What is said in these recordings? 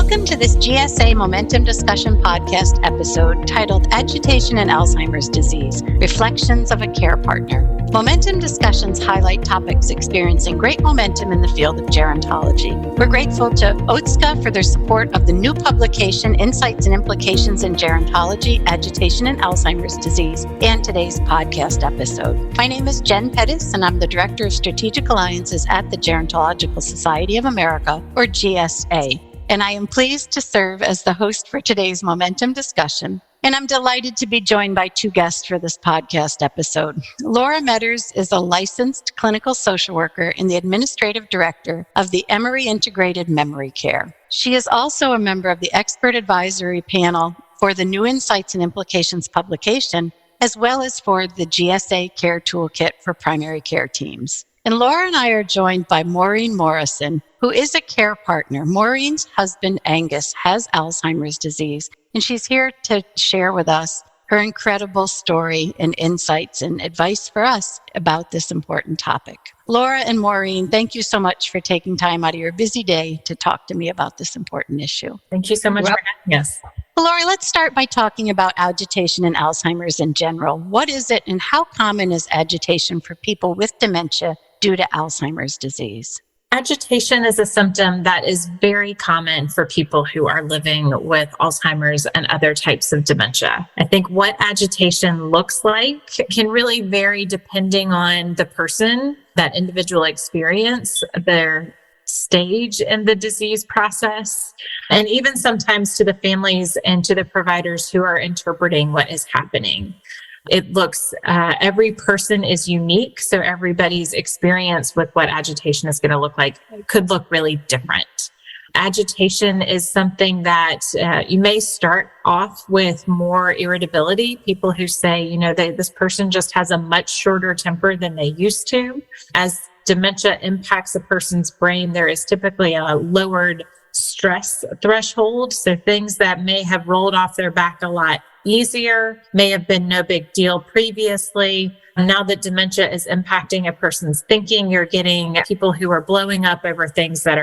Welcome to this GSA Momentum Discussion podcast episode titled Agitation and Alzheimer's Disease, Reflections of a Care Partner. Momentum discussions highlight topics experiencing great momentum in the field of gerontology. We're grateful to OTSCA for their support of the new publication, Insights and Implications in Gerontology, Agitation and Alzheimer's Disease, and today's podcast episode. My name is Jen Pettis, and I'm the Director of Strategic Alliances at the Gerontological Society of America, or GSA. And I am pleased to serve as the host for today's Momentum discussion. And I'm delighted to be joined by two guests for this podcast episode. Laura Metters is a licensed clinical social worker and the administrative director of the Emory Integrated Memory Care. She is also a member of the expert advisory panel for the New Insights and Implications publication, as well as for the GSA Care Toolkit for primary care teams. And Laura and I are joined by Maureen Morrison, who is a care partner. Maureen's husband, Angus, has Alzheimer's disease, and she's here to share with us her incredible story and insights and advice for us about this important topic. Laura and Maureen, thank you so much for taking time out of your busy day to talk to me about this important issue. Thank you so much for having us. Well, Laura, let's start by talking about agitation and Alzheimer's in general. What is it and how common is agitation for people with dementia due to Alzheimer's disease? Agitation is a symptom that is very common for people who are living with Alzheimer's and other types of dementia. I think what agitation looks like can really vary depending on the person, that individual experience, their stage in the disease process, and even sometimes to the families and to the providers who are interpreting what is happening. It looks, every person is unique, so everybody's experience with what agitation is going to look like could look really different. Agitation is something that you may start off with more irritability. People who say, this person just has a much shorter temper than they used to. As dementia impacts a person's brain, there is typically a lowered stress threshold. So things that may have rolled off their back a lot easier, may have been no big deal previously. Now that dementia is impacting a person's thinking, you're getting people who are blowing up over things that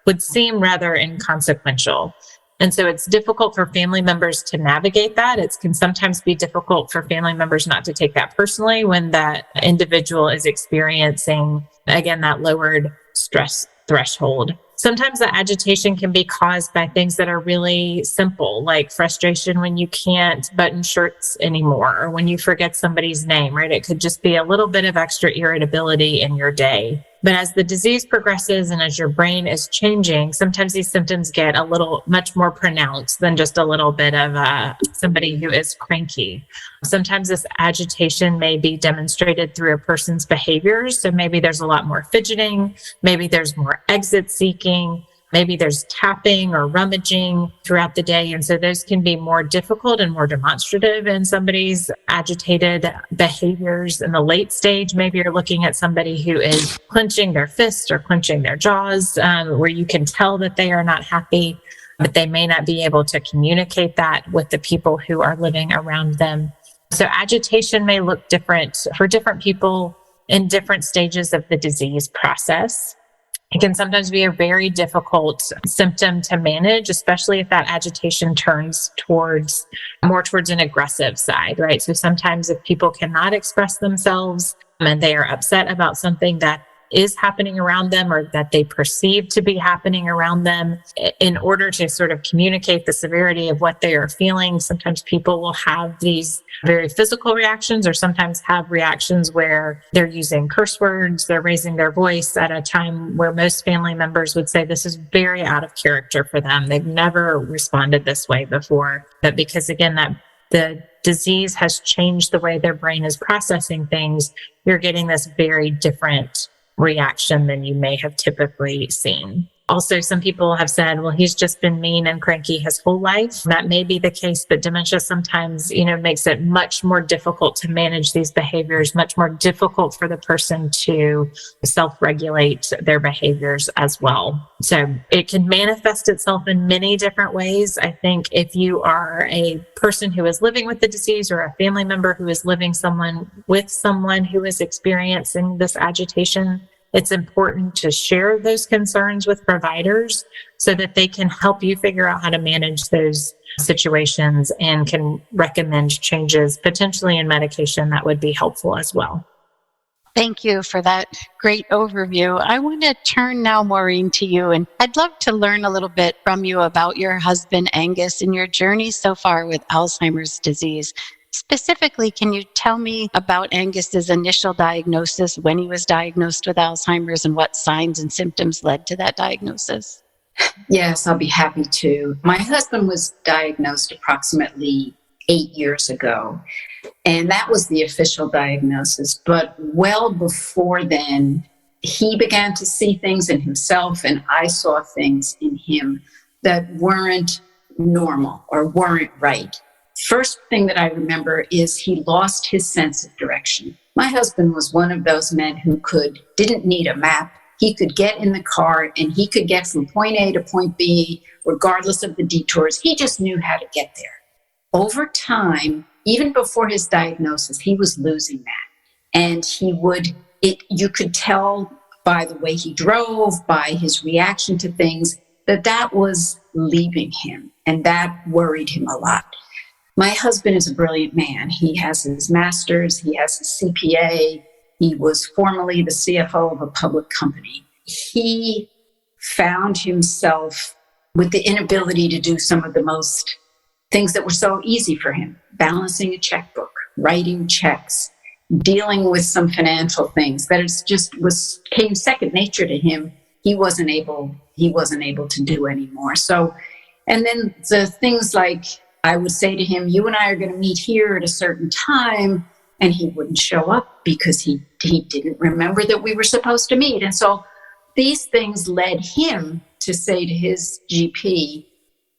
would seem rather inconsequential. And so it's difficult for family members to navigate that. It can sometimes be difficult for family members not to take that personally when that individual is experiencing, again, that lowered stress threshold. Sometimes the agitation can be caused by things that are really simple, like frustration when you can't button shirts anymore, or when you forget somebody's name, right? It could just be a little bit of extra irritability in your day. But as the disease progresses and as your brain is changing, sometimes these symptoms get much more pronounced than just a little bit of somebody who is cranky. Sometimes this agitation may be demonstrated through a person's behaviors. So maybe there's a lot more fidgeting, maybe there's more exit seeking, maybe there's tapping or rummaging throughout the day. And so those can be more difficult and more demonstrative in somebody's agitated behaviors. In the late stage, maybe you're looking at somebody who is clenching their fists or clenching their jaws, where you can tell that they are not happy, but they may not be able to communicate that with the people who are living around them. So agitation may look different for different people in different stages of the disease process. It can sometimes be a very difficult symptom to manage, especially if that agitation turns more towards an aggressive side, right? So sometimes if people cannot express themselves and they are upset about something that is happening around them or that they perceive to be happening around them, in order to sort of communicate the severity of what they are feeling, sometimes people will have these very physical reactions, or sometimes have reactions where they're using curse words, they're raising their voice at a time where most family members would say this is very out of character for them. They've never responded this way before. But because, again, that the disease has changed the way their brain is processing things, you're getting this very different reaction than you may have typically seen. Also, some people have said, well, he's just been mean and cranky his whole life. That may be the case, but dementia sometimes, makes it much more difficult to manage these behaviors, much more difficult for the person to self-regulate their behaviors as well. So it can manifest itself in many different ways. I think if you are a person who is living with the disease or a family member who is living with someone who is experiencing this agitation, it's important to share those concerns with providers so that they can help you figure out how to manage those situations and can recommend changes, potentially in medication that would be helpful as well. Thank you for that great overview. I want to turn now, Maureen, to you, and I'd love to learn a little bit from you about your husband, Angus, and your journey so far with Alzheimer's disease. Specifically, can you tell me about Angus's initial diagnosis, when he was diagnosed with Alzheimer's, and what signs and symptoms led to that diagnosis? Yes, I'll be happy to. My husband was diagnosed approximately 8 years ago, and that was the official diagnosis. But well before then, he began to see things in himself, and I saw things in him that weren't normal or weren't right. First thing that I remember is he lost his sense of direction. My husband was one of those men who didn't need a map. He could get in the car and he could get from point A to point B, regardless of the detours. He just knew how to get there. Over time, even before his diagnosis, he was losing that. And you could tell by the way he drove, by his reaction to things, that was leaving him. And that worried him a lot. My husband is a brilliant man. He has his master's, he has his CPA. He was formerly the CFO of a public company. He found himself with the inability to do some of the most things that were so easy for him: balancing a checkbook, writing checks, dealing with some financial things that came second nature to him. He wasn't able to do anymore. So, and then the things like, I would say to him, you and I are going to meet here at a certain time, and he wouldn't show up because he didn't remember that we were supposed to meet. And so these things led him to say to his GP,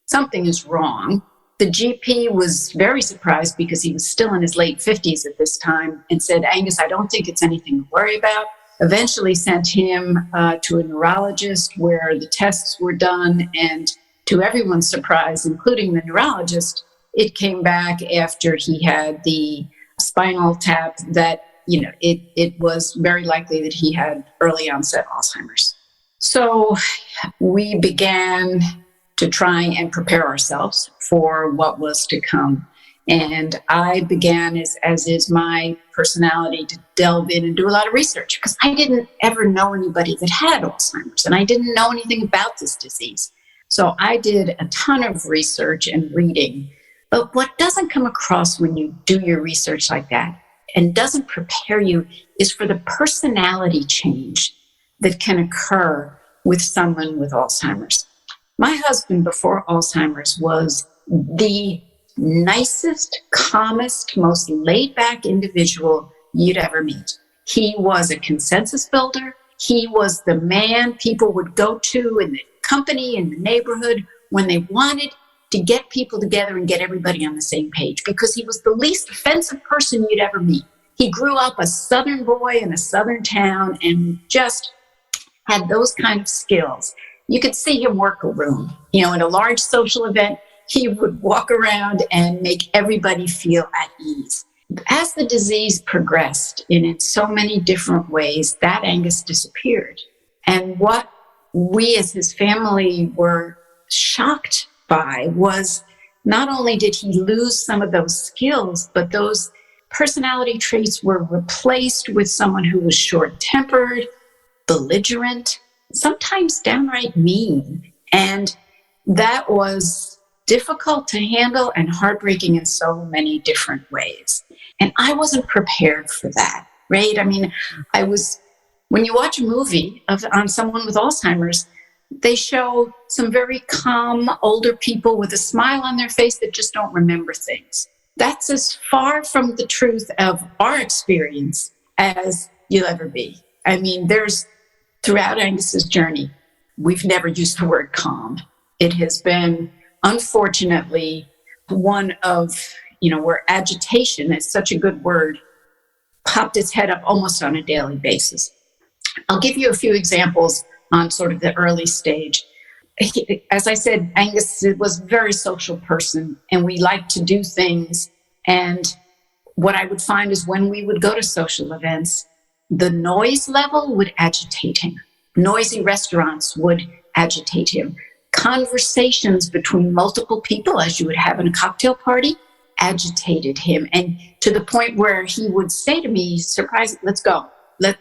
something is wrong. The GP was very surprised because he was still in his late 50s at this time and said, Angus, I don't think it's anything to worry about. Eventually sent him to a neurologist where the tests were done, and to everyone's surprise, including the neurologist, it came back after he had the spinal tap that, it was very likely that he had early onset Alzheimer's. So we began to try and prepare ourselves for what was to come. And I began, as is my personality, to delve in and do a lot of research, because I didn't ever know anybody that had Alzheimer's, and I didn't know anything about this disease. So I did a ton of research and reading. But what doesn't come across when you do your research like that and doesn't prepare you is for the personality change that can occur with someone with Alzheimer's. My husband before Alzheimer's was the nicest, calmest, most laid-back individual you'd ever meet. He was a consensus builder. He was the man people would go to in the company, in the neighborhood, when they wanted to get people together and get everybody on the same page, because he was the least offensive person you'd ever meet. He grew up a Southern boy in a Southern town and just had those kind of skills. You could see him work a room. In a large social event, he would walk around and make everybody feel at ease. As the disease progressed in so many different ways, that Angus disappeared. And what we as his family were shocked by was not only did he lose some of those skills, but those personality traits were replaced with someone who was short-tempered, belligerent, sometimes downright mean. And that was difficult to handle and heartbreaking in so many different ways. And I wasn't prepared for that, right? When you watch a movie on someone with Alzheimer's, they show some very calm older people with a smile on their face that just don't remember things. That's as far from the truth of our experience as you'll ever be. Throughout Angus's journey, we've never used the word calm. It has been, unfortunately, one of, where agitation is such a good word, popped its head up almost on a daily basis. I'll give you a few examples on sort of the early stage. As I said, Angus was a very social person, and we liked to do things. And what I would find is when we would go to social events, The noise level would agitate him. Noisy restaurants would agitate him. Conversations between multiple people, as you would have in a cocktail party, agitated him. And to the point where he would say to me, surprise, let's go.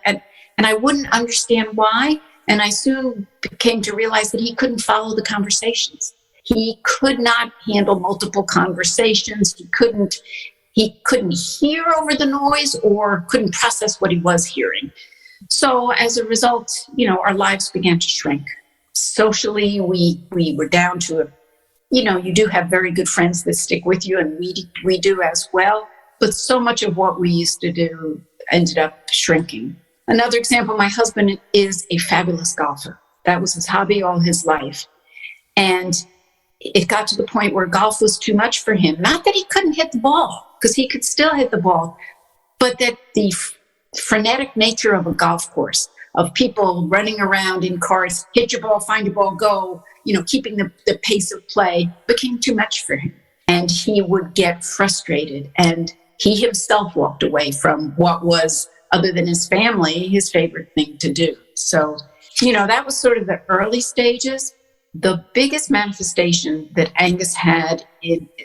And I wouldn't understand why. And I soon came to realize that he couldn't follow the conversations. He could not handle multiple conversations. He couldn't hear over the noise or couldn't process what he was hearing. So as a result, our lives began to shrink. Socially, we were down to you do have very good friends that stick with you, and we do as well. But so much of what we used to do ended up shrinking. Another example, my husband is a fabulous golfer. That was his hobby all his life. And it got to the point where golf was too much for him. Not that he couldn't hit the ball, because he could still hit the ball, but that the frenetic nature of a golf course, of people running around in cars, hit your ball, find your ball, go, keeping the pace of play, became too much for him. And he would get frustrated. And he himself walked away from what was, other than his family, his favorite thing to do. So, that was sort of the early stages. The biggest manifestation that Angus had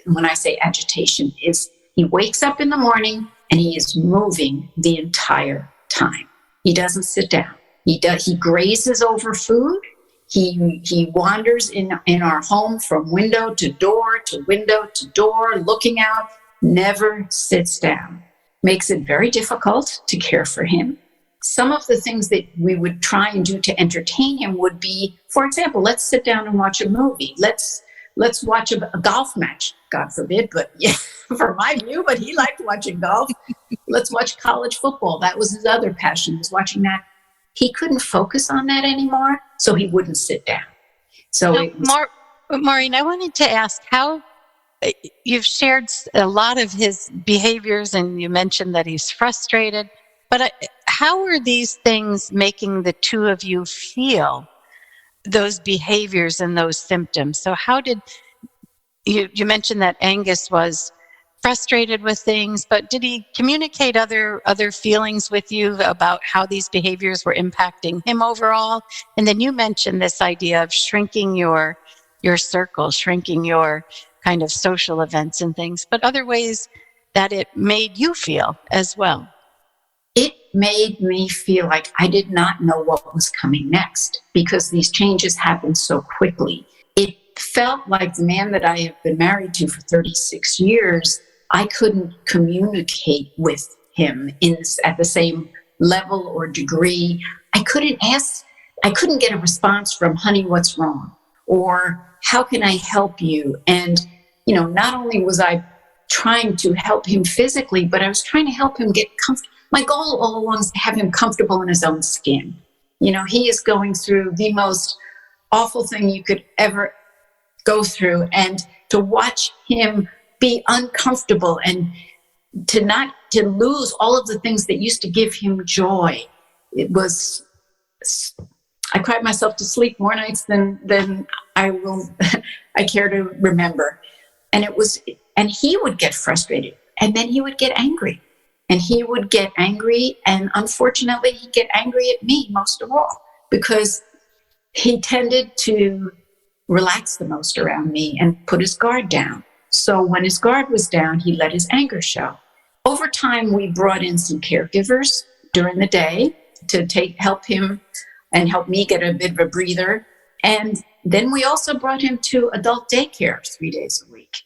when I say agitation is he wakes up in the morning and he is moving the entire time. He doesn't sit down. He grazes over food. He wanders in our home from window to door to window to door, looking out, never sits down. Makes it very difficult to care for him. Some of the things that we would try and do to entertain him would be, for example, let's sit down and watch a movie. Let's watch a golf match, God forbid, but yeah, for my view, but he liked watching golf. Let's watch college football. That was his other passion, was watching that. He couldn't focus on that anymore, so he wouldn't sit down. Maureen, I wanted to ask how you've shared a lot of his behaviors, and you mentioned that he's frustrated, but how are these things making the two of you feel, those behaviors and those symptoms? So how did you mentioned that Angus was frustrated with things, but did he communicate other feelings with you about how these behaviors were impacting him overall? And then you mentioned this idea of shrinking your circle, shrinking your kind of social events and things, but other ways that it made you feel as well. It made me feel like I did not know what was coming next because these changes happened so quickly. It felt like the man that I have been married to for 36 years, I couldn't communicate with him at the same level or degree. I couldn't get a response from, honey, what's wrong? Or how can I help you? And, not only was I trying to help him physically, but I was trying to help him get comfortable. My goal all along is to have him comfortable in his own skin. He is going through the most awful thing you could ever go through. And to watch him be uncomfortable and to lose all of the things that used to give him joy. I cried myself to sleep more nights than I care to remember. And he would get frustrated, and then he would get angry. And he would get angry, and unfortunately, he'd get angry at me most of all, because he tended to relax the most around me and put his guard down. So when his guard was down, he let his anger show. Over time, we brought in some caregivers during the day to help him and help me get a bit of a breather. And then we also brought him to adult daycare 3 days a week.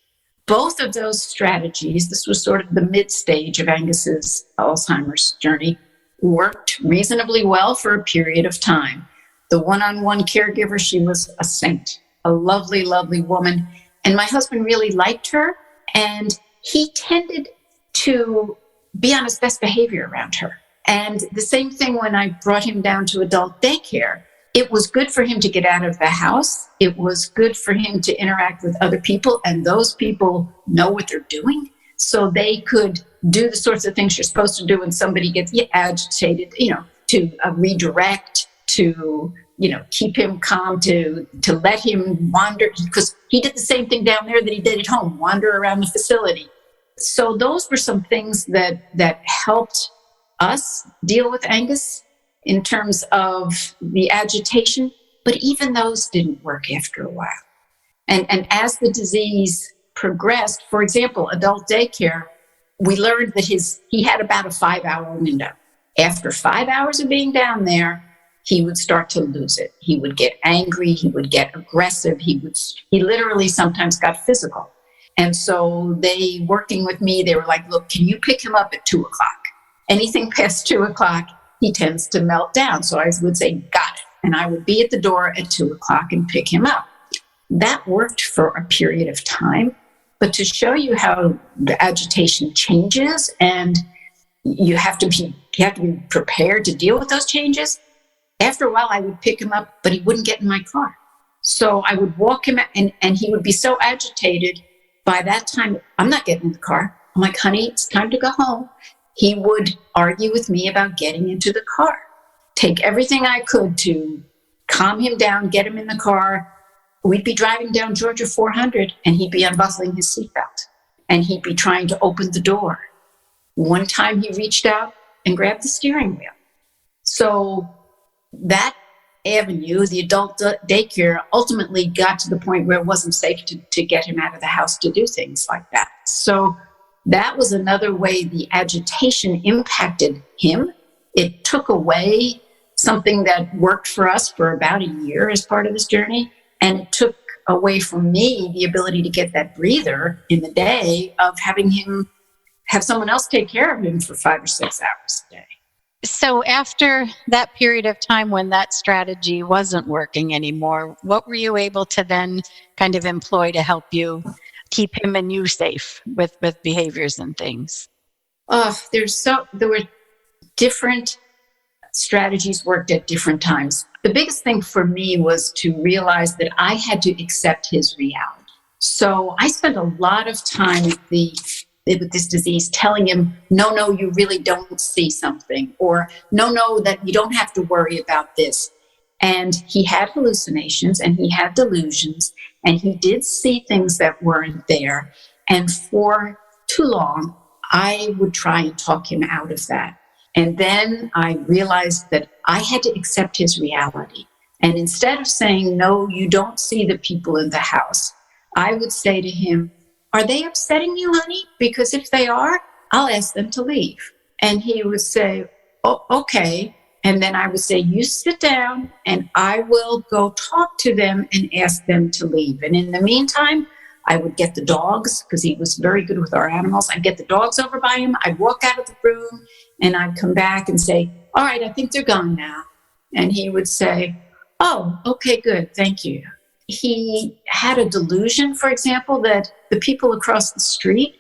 Both of those strategies, this was sort of the mid-stage of Angus's Alzheimer's journey, worked reasonably well for a period of time. The one-on-one caregiver, she was a saint, a lovely, lovely woman. And my husband really liked her, and he tended to be on his best behavior around her. And the same thing when I brought him down to adult daycare. It was good for him to get out of the house. It was good for him to interact with other people, and those people know what they're doing. So they could do the sorts of things you're supposed to do when somebody gets agitated, to redirect, to, keep him calm, to let him wander, because he did the same thing down there that he did at home, wander around the facility. So those were some things that helped us deal with Angus in terms of the agitation, but even those didn't work after a while. And as the disease progressed, for example, adult daycare, we learned that he had about a 5-hour window. After 5 hours of being down there, he would start to lose it. He would get angry. He would get aggressive. He literally sometimes got physical. And so working with me, they were like, look, can you pick him up at 2:00? Anything past 2:00, he tends to melt down. So I would say, got it. And I would be at the door at 2:00 and pick him up. That worked for a period of time. But to show you how the agitation changes, and you have to be prepared to deal with those changes. After a while, I would pick him up, but he wouldn't get in my car. So I would walk him, and he would be so agitated. By that time, I'm not getting in the car. I'm like, honey, it's time to go home. He would argue with me about getting into the car. Take everything I could to calm him down, get him in the car. We'd be driving down Georgia 400, and he'd be unbuckling his seatbelt, and he'd be trying to open the door. One time he reached out and grabbed the steering wheel. So that avenue, the adult daycare, ultimately got to the point where it wasn't safe to get him out of the house to do things like that. So that was another way the agitation impacted him. It took away something that worked for us for about a year as part of this journey. And it took away from me the ability to get that breather in the day of having him have someone else take care of him for 5 or 6 hours a day. So after that period of time when that strategy wasn't working anymore, what were you able to then kind of employ to help you keep him and you safe with behaviors and things? There were different strategies worked at different times. The biggest thing for me was to realize that I had to accept his reality. So I spent a lot of time with this disease telling him, no, you really don't see something, or no, that you don't have to worry about this. And he had hallucinations and he had delusions and he did see things that weren't there. And for too long, I would try and talk him out of that. And then I realized that I had to accept his reality. And instead of saying, no, you don't see the people in the house, I would say to him, are they upsetting you, honey? Because if they are, I'll ask them to leave. And he would say, oh, okay. And then I would say, you sit down and I will go talk to them and ask them to leave. And in the meantime, I would get the dogs, because he was very good with our animals. I'd get the dogs over by him. I'd walk out of the room and I'd come back and say, all right, I think they're gone now. And he would say, oh, okay, good. Thank you. He had a delusion, for example, that the people across the street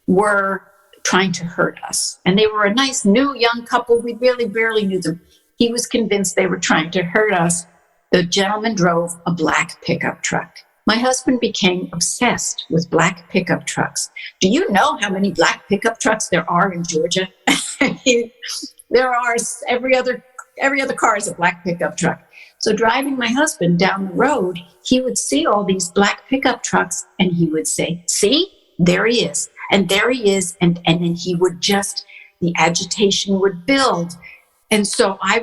were trying to hurt us. And they were a nice new young couple. We really barely knew them. He was convinced they were trying to hurt us. The gentleman drove a black pickup truck. My husband became obsessed with black pickup trucks. Do you know how many black pickup trucks there are in Georgia? There are every other car is a black pickup truck. So driving my husband down the road, he would see all these black pickup trucks and he would say, see, there he is. And there he is. And then he would the agitation would build. And so I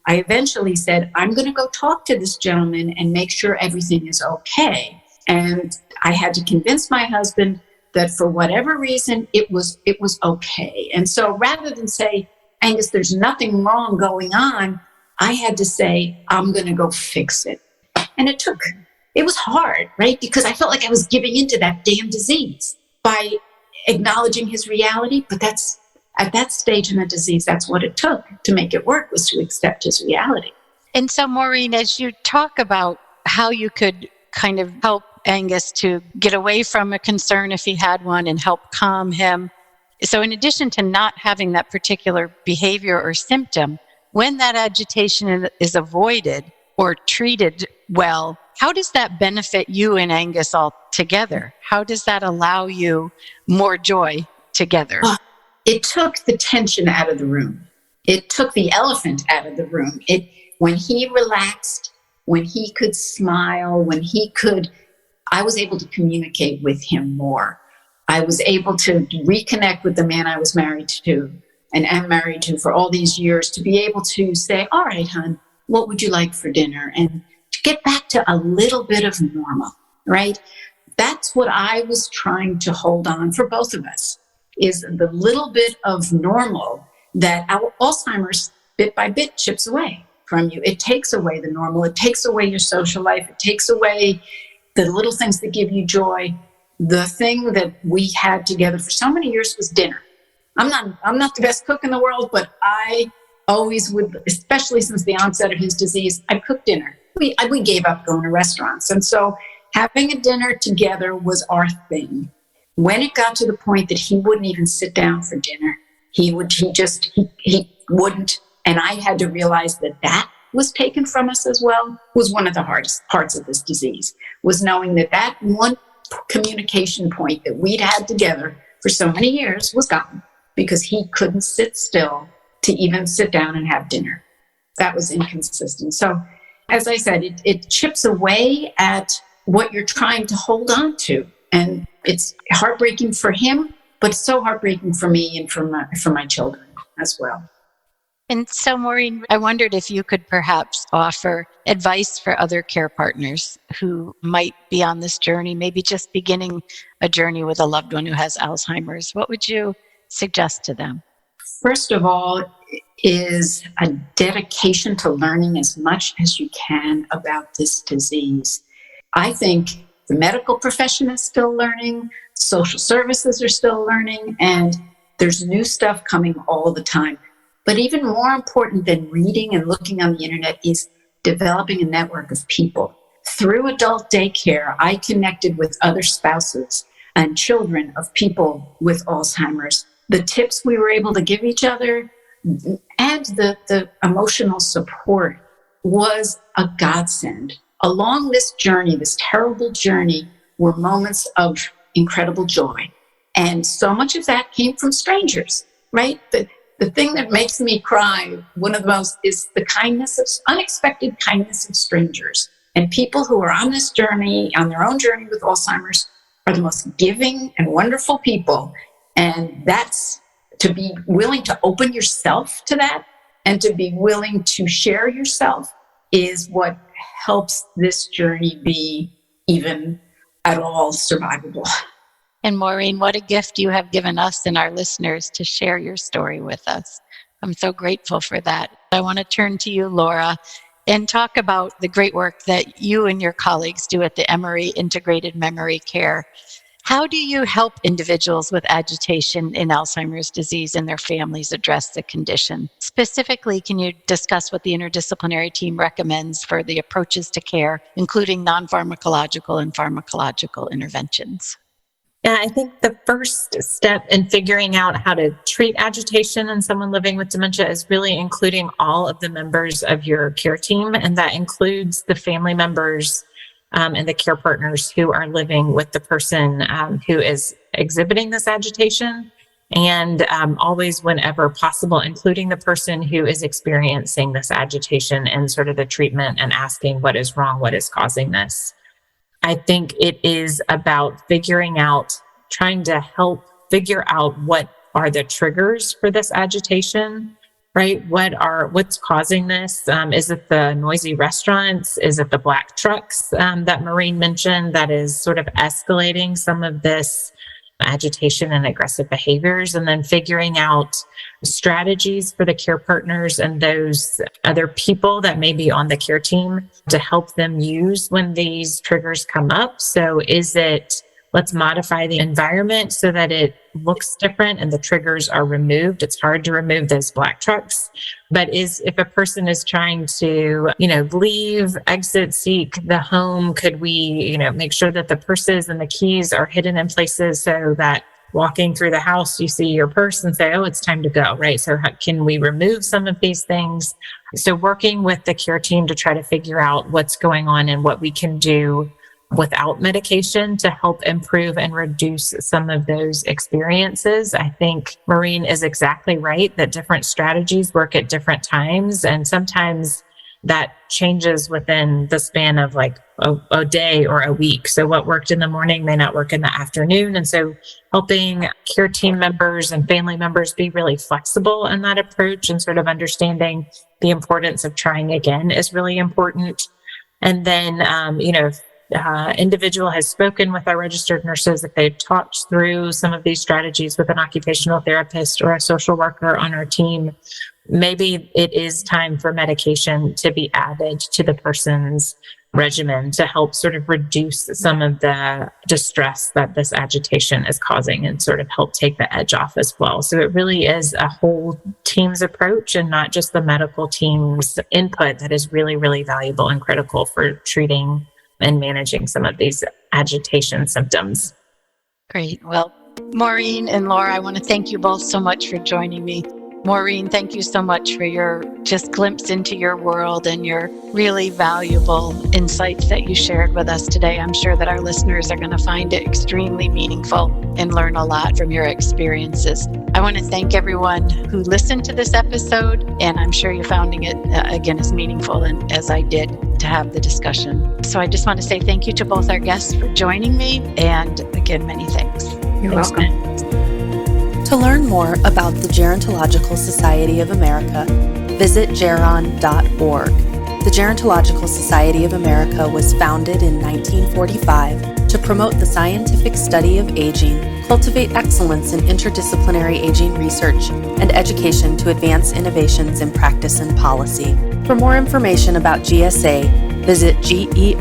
eventually said, I'm going to go talk to this gentleman and make sure everything is okay. And I had to convince my husband that for whatever reason, it was okay. And so rather than say, Angus, there's nothing wrong going on, I had to say, I'm going to go fix it. And it was hard, right? Because I felt like I was giving into that damn disease by acknowledging his reality. But at that stage in the disease, that's what it took to make it work, was to accept his reality. And so, Maureen, as you talk about how you could kind of help Angus to get away from a concern if he had one and help calm him. So in addition to not having that particular behavior or symptom, when that agitation is avoided or treated well, how does that benefit you and Angus all together? How does that allow you more joy together? It took the tension out of the room. It took the elephant out of the room. When he relaxed, when he could smile, I was able to communicate with him more. I was able to reconnect with the man I was married to. and am married to for all these years, to be able to say, all right, hon, what would you like for dinner? And to get back to a little bit of normal, right? That's what I was trying to hold on for both of us, is the little bit of normal that our Alzheimer's bit by bit chips away from you. It takes away the normal. It takes away your social life. It takes away the little things that give you joy. The thing that we had together for so many years was dinner. I'm not the best cook in the world, but I always would, especially since the onset of his disease, I cooked dinner. We gave up going to restaurants. And so having a dinner together was our thing. When it got to the point that he wouldn't even sit down for dinner, he wouldn't. And I had to realize that was taken from us as well, was one of the hardest parts of this disease, was knowing that one communication point that we'd had together for so many years was gone because he couldn't sit still to even sit down and have dinner. That was inconsistent. So as I said, it chips away at what you're trying to hold on to. And it's heartbreaking for him, but so heartbreaking for me and for my children as well. And so, Maureen, I wondered if you could perhaps offer advice for other care partners who might be on this journey, maybe just beginning a journey with a loved one who has Alzheimer's. What would you suggest to them? First of all, is a dedication to learning as much as you can about this disease. I think the medical profession is still learning, social services are still learning, and there's new stuff coming all the time. But even more important than reading and looking on the internet is developing a network of people. Through adult daycare, I connected with other spouses and children of people with Alzheimer's. The tips we were able to give each other and the emotional support was a godsend. Along this journey, this terrible journey, were moments of incredible joy. And so much of that came from strangers, right? The thing that makes me cry, one of the most, is the unexpected kindness of strangers. And people who are on this journey, on their own journey with Alzheimer's, are the most giving and wonderful people. And that's to be willing to open yourself to that and to be willing to share yourself is what helps this journey be even at all survivable. And Maureen, what a gift you have given us and our listeners to share your story with us. I'm so grateful for that. I want to turn to you, Laura, and talk about the great work that you and your colleagues do at the Emory Integrated Memory Care. How do you help individuals with agitation in Alzheimer's disease and their families address the condition? Specifically, can you discuss what the interdisciplinary team recommends for the approaches to care, including non-pharmacological and pharmacological interventions? Yeah, I think the first step in figuring out how to treat agitation in someone living with dementia is really including all of the members of your care team. And that includes the family members and the care partners who are living with the person who is exhibiting this agitation. And always, whenever possible, including the person who is experiencing this agitation and sort of the treatment and asking what is wrong, what is causing this. I think it is about trying to help figure out what are the triggers for this agitation, right? What's causing this? Is it the noisy restaurants? Is it the black trucks that Maureen mentioned that is sort of escalating some of this agitation and aggressive behaviors? And then figuring out strategies for the care partners and those other people that may be on the care team to help them use when these triggers come up. So is it, let's modify the environment so that it looks different and the triggers are removed. It's hard to remove those black trucks, but if a person is trying to, leave, exit, seek the home, could we, make sure that the purses and the keys are hidden in places so that walking through the house, you see your purse and say, oh, it's time to go, right? So can we remove some of these things? So working with the care team to try to figure out what's going on and what we can do without medication to help improve and reduce some of those experiences. I think Maureen is exactly right that different strategies work at different times. And sometimes that changes within the span of like a day or a week. So what worked in the morning may not work in the afternoon. And so helping care team members and family members be really flexible in that approach and sort of understanding the importance of trying again is really important. And then, individual has spoken with our registered nurses, if they've talked through some of these strategies with an occupational therapist or a social worker on our team, maybe it is time for medication to be added to the person's regimen to help sort of reduce some of the distress that this agitation is causing and sort of help take the edge off as well. So it really is a whole team's approach and not just the medical team's input that is really, really valuable and critical for treating and managing some of these agitation symptoms. Great. Well, Maureen and Laura, I want to thank you both so much for joining me. Maureen, thank you so much for your just glimpse into your world and your really valuable insights that you shared with us today. I'm sure that our listeners are going to find it extremely meaningful and learn a lot from your experiences. I want to thank everyone who listened to this episode, and I'm sure you're finding it, again, as meaningful and as I did to have the discussion. So I just want to say thank you to both our guests for joining me, and again, many thanks. You're welcome. To learn more about the Gerontological Society of America, visit geron.org. The Gerontological Society of America was founded in 1945 to promote the scientific study of aging, cultivate excellence in interdisciplinary aging research, and education to advance innovations in practice and policy. For more information about GSA, visit geron.org.